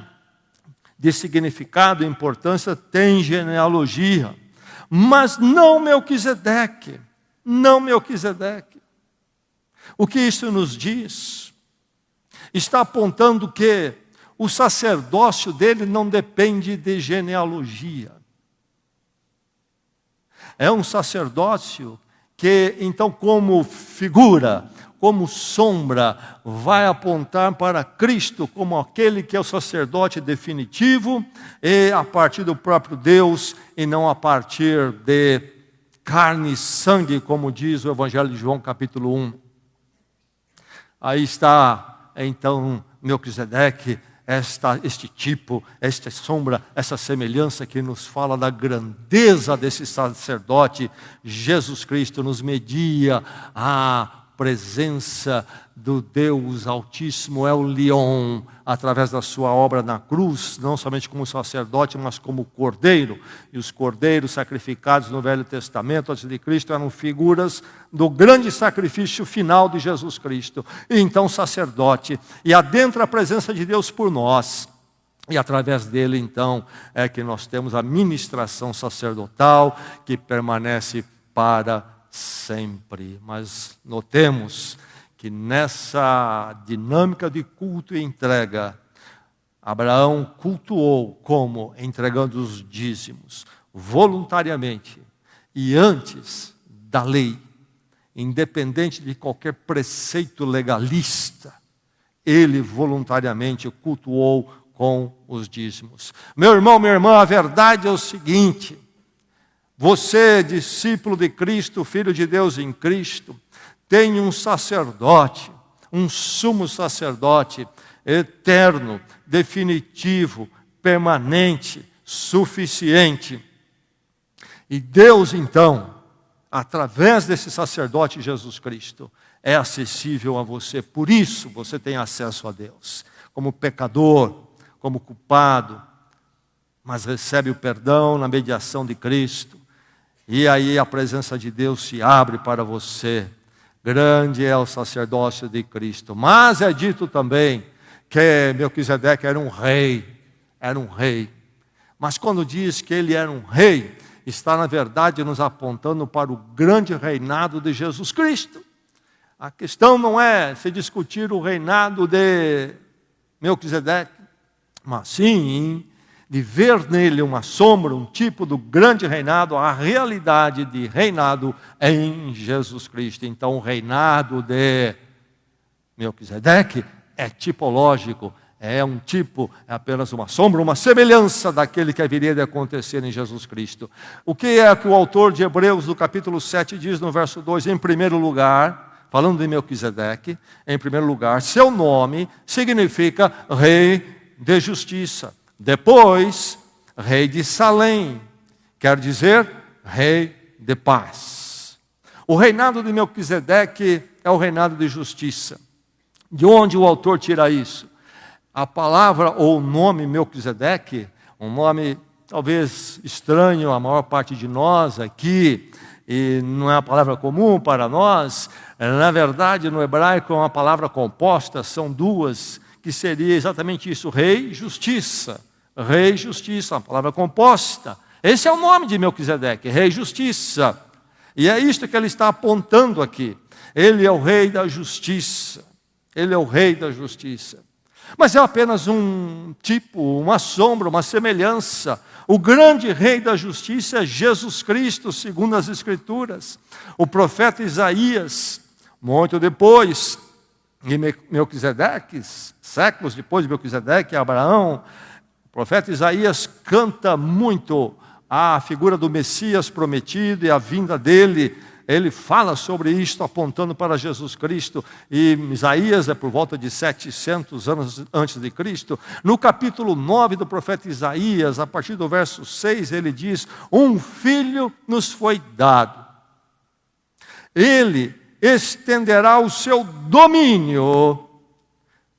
de significado e importância tem genealogia, mas não Melquisedeque, não Melquisedeque. O que isso nos diz? Está apontando que o sacerdócio dele não depende de genealogia. É um sacerdócio que, então, como figura, como sombra, vai apontar para Cristo como aquele que é o sacerdote definitivo, e a partir do próprio Deus, e não a partir de carne e sangue, como diz o Evangelho de João, capítulo 1. Aí está, então, Melquisedeque, este tipo, esta sombra, essa semelhança que nos fala da grandeza desse sacerdote. Jesus Cristo nos media a presença do Deus Altíssimo, El Leon, através da sua obra na cruz, não somente como sacerdote, mas como cordeiro. E os cordeiros sacrificados no Velho Testamento, antes de Cristo, eram figuras do grande sacrifício final de Jesus Cristo. E então sacerdote, e adentra a presença de Deus por nós. E através dele, então, é que nós temos a ministração sacerdotal, que permanece para sempre. Mas notemos que nessa dinâmica de culto e entrega, Abraão cultuou como? Entregando os dízimos, voluntariamente, e antes da lei, independente de qualquer preceito legalista, ele voluntariamente cultuou com os dízimos. Meu irmão, minha irmã, a verdade é o seguinte: você, discípulo de Cristo, filho de Deus em Cristo, tem um sacerdote, um sumo sacerdote, eterno, definitivo, permanente, suficiente. E Deus, então, através desse sacerdote Jesus Cristo, é acessível a você. Por isso você tem acesso a Deus, como pecador, como culpado, mas recebe o perdão na mediação de Cristo. E aí a presença de Deus se abre para você. Grande é o sacerdócio de Cristo. Mas é dito também que Melquisedeque era um rei. Mas quando diz que ele era um rei, está na verdade nos apontando para o grande reinado de Jesus Cristo. A questão não é se discutir o reinado de Melquisedeque, mas sim de ver nele uma sombra, um tipo do grande reinado, a realidade de reinado em Jesus Cristo. Então o reinado de Melquisedeque é tipológico, é um tipo, é apenas uma sombra, uma semelhança daquele que haveria de acontecer em Jesus Cristo. O que é que o autor de Hebreus, do capítulo 7, diz no verso 2? Em primeiro lugar, falando de Melquisedeque, em primeiro lugar, seu nome significa rei de justiça. Depois, rei de Salém, quer dizer rei de paz. O reinado de Melquisedeque é o reinado de justiça. De onde o autor tira isso? A palavra ou o nome Melquisedeque, um nome talvez estranho à maior parte de nós aqui, e não é uma palavra comum para nós. Na verdade, no hebraico é uma palavra composta, são duas, que seria exatamente isso: rei e justiça. Rei e justiça, uma palavra composta. Esse é o nome de Melquisedeque, rei e justiça. E é isto que ele está apontando aqui. Ele é o rei da justiça. Ele é o Rei da justiça. Mas é apenas um tipo, uma sombra, uma semelhança. O grande Rei da justiça é Jesus Cristo, segundo as Escrituras. O profeta Isaías, muito depois de Melquisedeque, séculos depois de Melquisedeque e Abraão, o profeta Isaías canta muito a figura do Messias prometido e a vinda dele. Ele fala sobre isto apontando para Jesus Cristo, e Isaías é por volta de 700 anos antes de Cristo. No capítulo 9 do profeta Isaías, a partir do verso 6, ele diz: um filho nos foi dado, ele estenderá o seu domínio,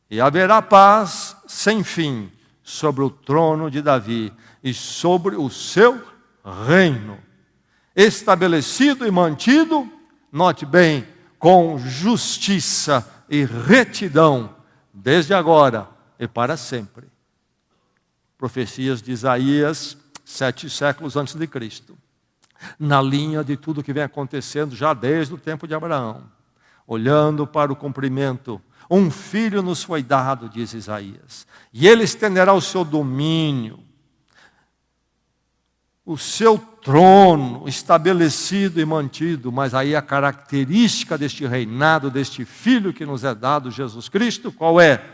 e haverá paz sem fim sobre o trono de Davi e sobre o seu reino, estabelecido e mantido, note bem, com justiça e retidão, desde agora e para sempre. Profecias de Isaías, 7 séculos antes de Cristo. Na linha de tudo que vem acontecendo já desde o tempo de Abraão. Olhando para o cumprimento, um filho nos foi dado, diz Isaías, e ele estenderá o seu domínio, o seu trono estabelecido e mantido. Mas aí a característica deste reinado, deste filho que nos é dado, Jesus Cristo, qual é?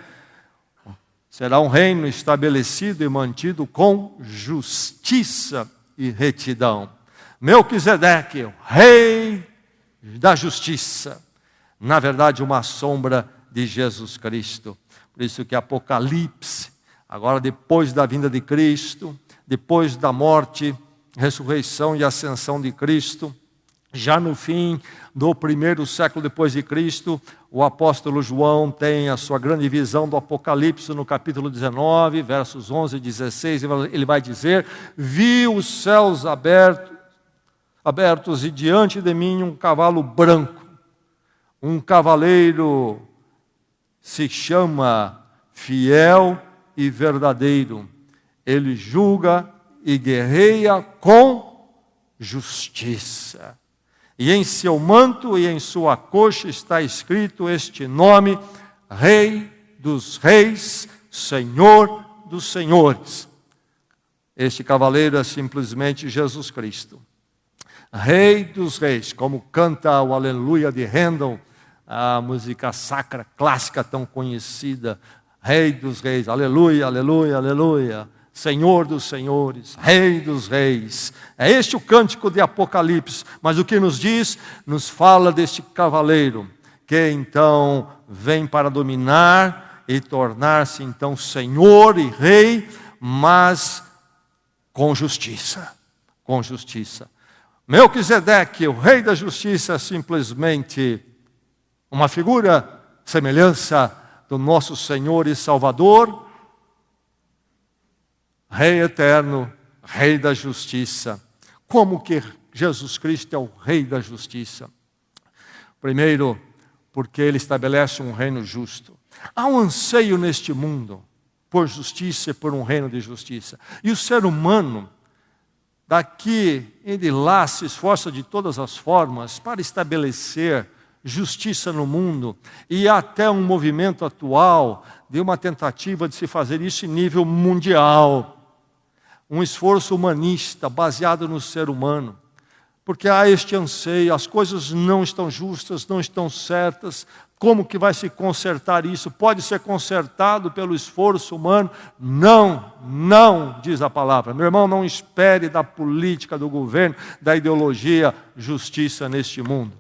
Será um reino estabelecido e mantido com justiça e retidão. Melquisedeque, o rei da justiça, na verdade uma sombra de Jesus Cristo. Por isso que Apocalipse, agora depois da vinda de Cristo, depois da morte, ressurreição e ascensão de Cristo, já no fim do primeiro século depois de Cristo, o apóstolo João tem a sua grande visão do Apocalipse no capítulo 19, versos 11 e 16, ele vai dizer: vi os céus abertos e diante de mim um cavalo branco, um cavaleiro se chama Fiel e Verdadeiro, ele julga e guerreia com justiça. E em seu manto e em sua coxa está escrito este nome: Rei dos Reis, Senhor dos Senhores. Este cavaleiro é simplesmente Jesus Cristo. Rei dos Reis, como canta o Aleluia de Handel, a música sacra clássica tão conhecida. Rei dos Reis, aleluia, aleluia, aleluia. Senhor dos senhores, Rei dos reis. É este o cântico de Apocalipse. Mas o que nos diz? Nos fala deste cavaleiro, que então vem para dominar e tornar-se então Senhor e Rei, mas com justiça. Com justiça. Melquisedeque, o Rei da justiça, é simplesmente uma figura, semelhança do nosso Senhor e Salvador, Rei eterno, Rei da justiça. Como que Jesus Cristo é o Rei da justiça? Primeiro, porque Ele estabelece um reino justo. Há um anseio neste mundo por justiça e por um reino de justiça. E o ser humano, daqui e de lá, se esforça de todas as formas para estabelecer justiça no mundo. E há até um movimento atual de uma tentativa de se fazer isso em nível mundial. Um esforço humanista baseado no ser humano, porque há este anseio, as coisas não estão justas, não estão certas. Como que vai se consertar isso? Pode ser consertado pelo esforço humano? Não, não, diz a palavra. Meu irmão, não espere da política, do governo, da ideologia, justiça neste mundo.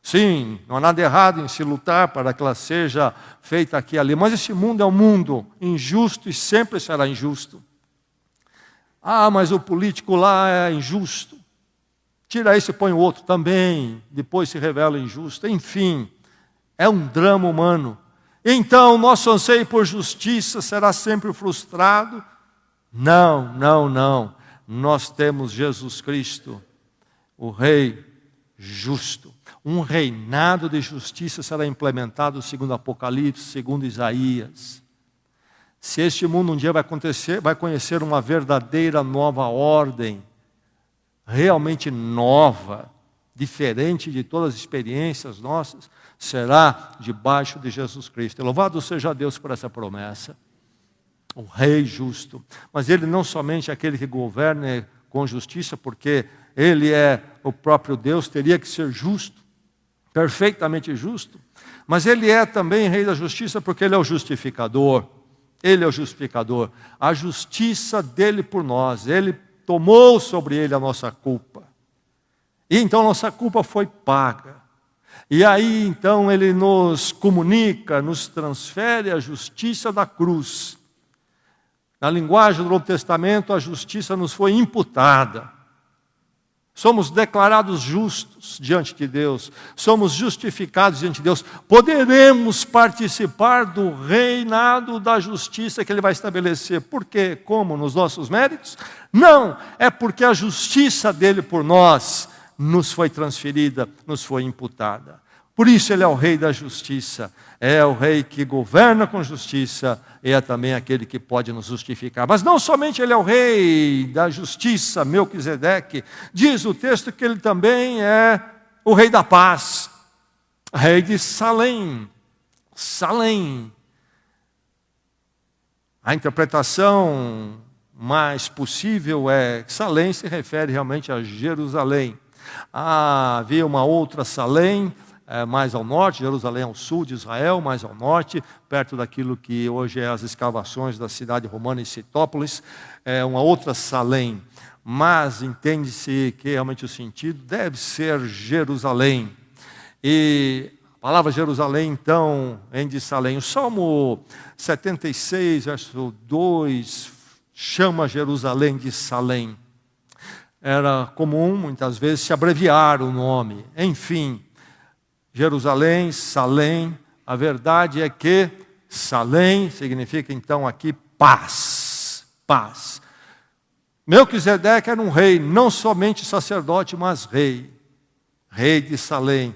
Sim, não há nada errado em se lutar para que ela seja feita aqui e ali, mas esse mundo é um mundo injusto e sempre será injusto. Ah, mas o político lá é injusto. Tira esse e põe o outro também, depois se revela injusto. Enfim, é um drama humano. Então, nosso anseio por justiça será sempre frustrado? Não, não, não. Nós temos Jesus Cristo, o Rei justo. Um reinado de justiça será implementado segundo Apocalipse, segundo Isaías. Se este mundo um dia vai conhecer uma verdadeira nova ordem, realmente nova, diferente de todas as experiências nossas, será debaixo de Jesus Cristo. E louvado seja Deus por essa promessa. O Rei justo. Mas Ele não somente é aquele que governa com justiça, porque Ele é o próprio Deus, teria que ser justo, perfeitamente justo. Mas Ele é também Rei da justiça, porque Ele é o justificador. Ele é o justificador. A justiça dEle por nós. Ele tomou sobre Ele a nossa culpa. E então nossa culpa foi paga. E aí então Ele nos comunica, nos transfere a justiça da cruz. Na linguagem do Novo Testamento, a justiça nos foi imputada. Somos declarados justos diante de Deus. Somos justificados diante de Deus. Poderemos participar do reinado da justiça que Ele vai estabelecer. Por quê? Como? Nos nossos méritos? Não, é porque a justiça dEle por nós nos foi transferida, nos foi imputada. Por isso Ele é o Rei da justiça. É o Rei que governa com justiça e é também aquele que pode nos justificar. Mas não somente Ele é o Rei da justiça, Melquisedeque, diz o texto que Ele também é o Rei da paz, Rei de Salém. Salém. A interpretação mais possível é que Salém se refere realmente a Jerusalém. Havia uma outra Salém, mais ao norte, Jerusalém ao sul de Israel, mais ao norte, perto daquilo que hoje é as escavações da cidade romana de Citópolis, uma outra Salém, mas entende-se que realmente o sentido deve ser Jerusalém. E a palavra Jerusalém, então, vem de Salém. O Salmo 76, verso 2, chama Jerusalém de Salém. Era comum, muitas vezes, se abreviar o nome. Enfim, Jerusalém, Salém, a verdade é que Salém significa então aqui paz, paz. Melquisedeque era um rei, não somente sacerdote, mas rei, rei de Salém,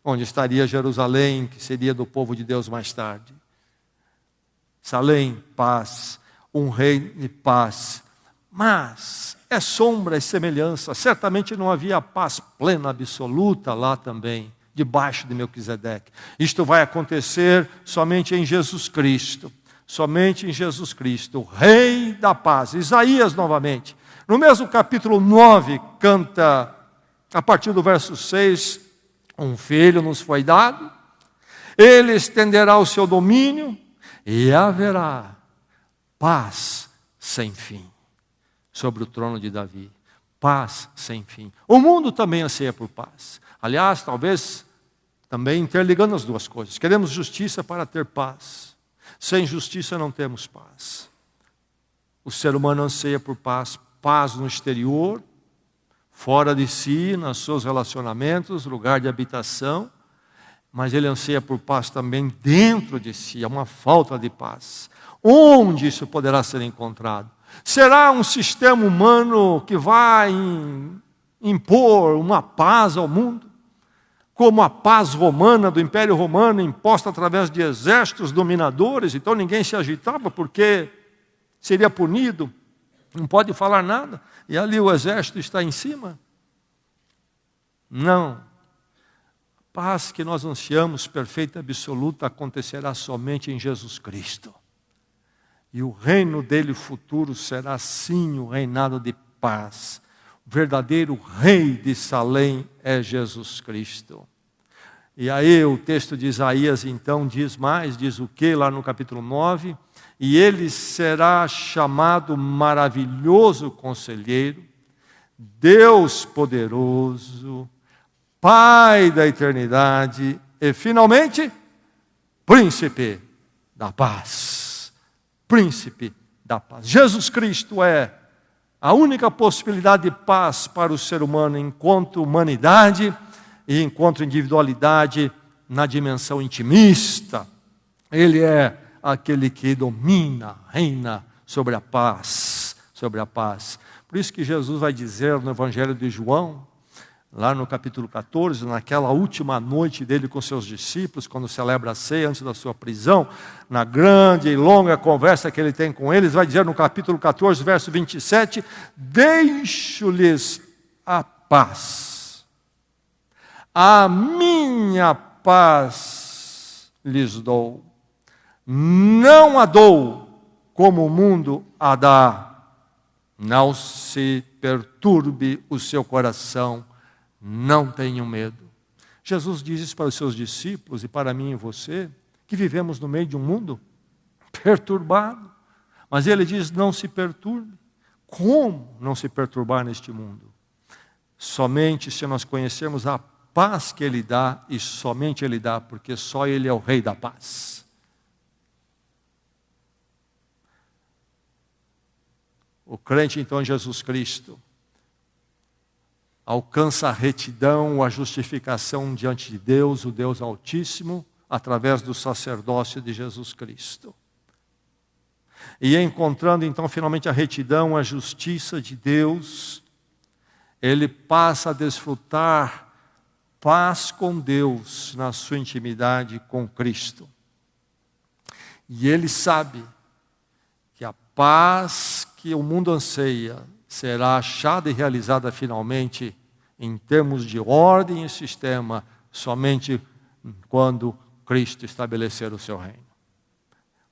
onde estaria Jerusalém, que seria do povo de Deus mais tarde. Salém, paz, um rei de paz, mas é sombra e semelhança, certamente não havia paz plena, absoluta lá também, debaixo de Melquisedeque. Isto vai acontecer somente em Jesus Cristo. Somente em Jesus Cristo, o Rei da paz. Isaías novamente, no mesmo capítulo 9, canta, a partir do verso 6, um filho nos foi dado, ele estenderá o seu domínio e haverá paz sem fim sobre o trono de Davi. Paz sem fim. O mundo também anseia por paz. Aliás, talvez também interligando as duas coisas. Queremos justiça para ter paz. Sem justiça não temos paz. O ser humano anseia por paz. Paz no exterior, fora de si, nos seus relacionamentos, lugar de habitação. Mas ele anseia por paz também dentro de si. Há uma falta de paz. Onde isso poderá ser encontrado? Será um sistema humano que vai impor uma paz ao mundo? Como a paz romana, do Império Romano, imposta através de exércitos dominadores, então ninguém se agitava porque seria punido, não pode falar nada, e ali o exército está em cima? Não. A paz que nós ansiamos, perfeita e absoluta, acontecerá somente em Jesus Cristo. E o reino dele futuro será sim o reinado de paz. O verdadeiro rei de Salém é Jesus Cristo. E aí o texto de Isaías então diz mais, diz o que lá no capítulo 9? E ele será chamado maravilhoso conselheiro, Deus poderoso, Pai da eternidade e finalmente, príncipe da paz. Príncipe da paz. Jesus Cristo é a única possibilidade de paz para o ser humano enquanto humanidade e enquanto individualidade na dimensão intimista. Ele é aquele que domina, reina sobre a paz, sobre a paz. Por isso que Jesus vai dizer no Evangelho de João, lá no capítulo 14, naquela última noite dele com seus discípulos, quando celebra a ceia antes da sua prisão, na grande e longa conversa que ele tem com eles, vai dizer no capítulo 14, verso 27, deixo-lhes a paz. a minha paz lhes dou. Não a dou como o mundo a dá. Não se perturbe o seu coração, não tenham medo. Jesus diz isso para os seus discípulos e para mim e você, que vivemos no meio de um mundo perturbado. Mas ele diz, não se perturbe. Como não se perturbar neste mundo? Somente se nós conhecermos a paz que ele dá, e somente ele dá, porque só ele é o rei da paz. O crente, então, em Jesus Cristo, alcança a retidão, a justificação diante de Deus, o Deus Altíssimo, através do sacerdócio de Jesus Cristo. E encontrando, então, finalmente a retidão, a justiça de Deus, ele passa a desfrutar paz com Deus na sua intimidade com Cristo. E ele sabe que a paz que o mundo anseia será achada e realizada finalmente em termos de ordem e sistema somente quando Cristo estabelecer o seu reino.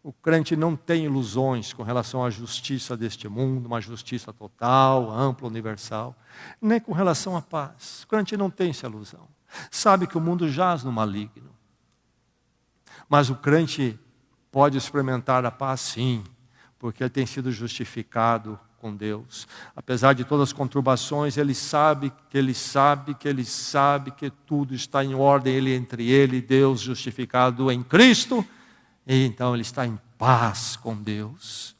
O crente não tem ilusões com relação à justiça deste mundo, uma justiça total, ampla, universal, nem com relação à paz. O crente não tem essa ilusão. Sabe que o mundo jaz no maligno. Mas o crente pode experimentar a paz sim, porque ele tem sido justificado com Deus. Apesar de todas as conturbações, ele sabe que tudo está em ordem, entre ele e Deus, justificado em Cristo. E então ele está em paz com Deus.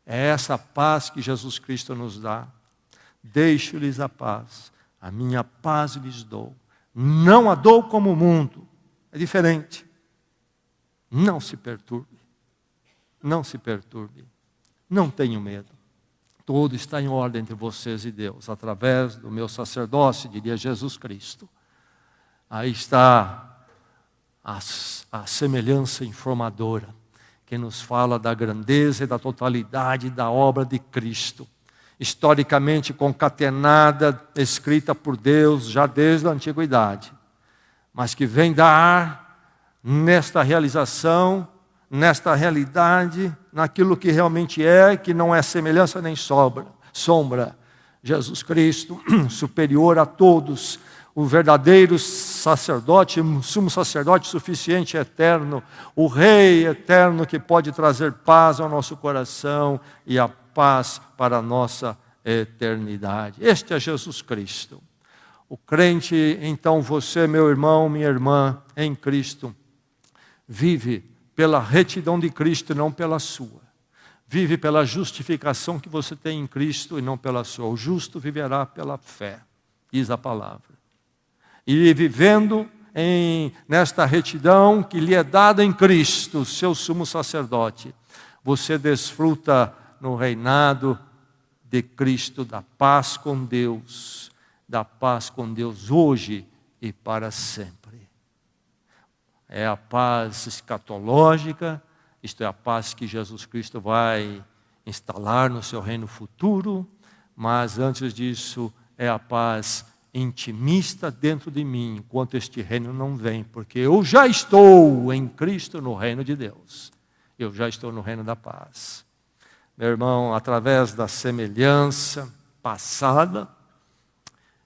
É essa paz que Jesus Cristo nos dá. Deixo-lhes a paz, a minha paz lhes dou. Não a dou como o mundo. É diferente. Não se perturbe. Não se perturbe. Não tenho medo. Tudo está em ordem entre vocês e Deus, através do meu sacerdócio, diria Jesus Cristo. Aí está a semelhança informadora, que nos fala da grandeza e da totalidade da obra de Cristo, historicamente concatenada, escrita por Deus já desde a antiguidade, mas que vem dar nesta realização, nesta realidade, naquilo que realmente é, que não é semelhança nem sombra. Jesus Cristo, superior a todos, o verdadeiro sacerdote, sumo sacerdote suficiente e eterno, o Rei eterno que pode trazer paz ao nosso coração e a paz para a nossa eternidade. Este é Jesus Cristo. O crente, então você, meu irmão, minha irmã, em Cristo, vive pela retidão de Cristo e não pela sua. Vive pela justificação que você tem em Cristo e não pela sua. O justo viverá pela fé, diz a palavra. E vivendo nesta retidão que lhe é dada em Cristo, seu sumo sacerdote, você desfruta no reinado de Cristo da paz com Deus hoje e para sempre. É a paz escatológica, isto é, a paz que Jesus Cristo vai instalar no seu reino futuro, mas antes disso é a paz intimista dentro de mim, enquanto este reino não vem, porque eu já estou em Cristo no reino de Deus. Eu já estou no reino da paz. Meu irmão, através da semelhança passada,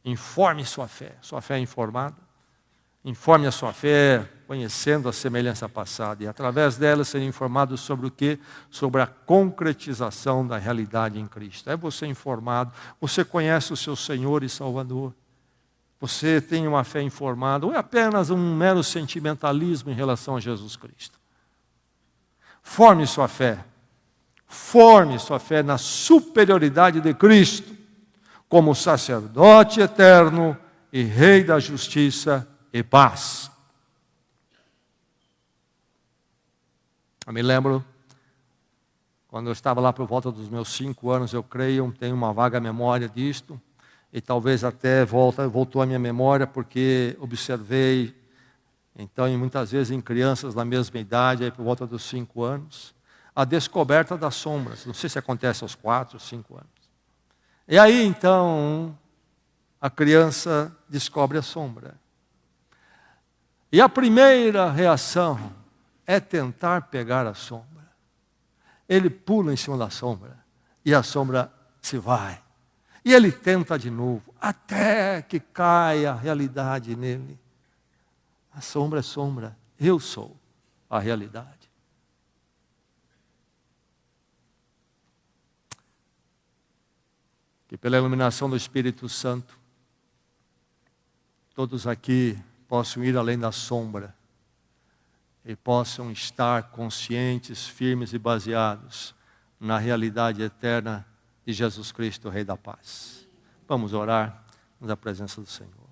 informe sua fé é informada. Informe a sua fé, conhecendo a semelhança passada, e através dela ser informado sobre o quê? Sobre a concretização da realidade em Cristo. É você informado, você conhece o seu Senhor e Salvador. Você tem uma fé informada, ou é apenas um mero sentimentalismo em relação a Jesus Cristo? Forme sua fé na superioridade de Cristo, como sacerdote eterno e Rei da justiça e paz. Eu me lembro, quando eu estava lá por volta dos meus 5 anos, eu creio, tenho uma vaga memória disto, e talvez até voltou à minha memória, porque observei, então, muitas vezes em crianças da mesma idade, aí por volta dos 5 anos, a descoberta das sombras. Não sei se acontece aos 4, 5 anos. E aí, então, a criança descobre a sombra. E a primeira reação é tentar pegar a sombra. Ele pula em cima da sombra e a sombra se vai. E ele tenta de novo, até que caia a realidade nele. A sombra é sombra, eu sou a realidade. Que pela iluminação do Espírito Santo, todos aqui possam ir além da sombra e possam estar conscientes, firmes e baseados na realidade eterna de Jesus Cristo, o Rei da Paz. Vamos orar na presença do Senhor.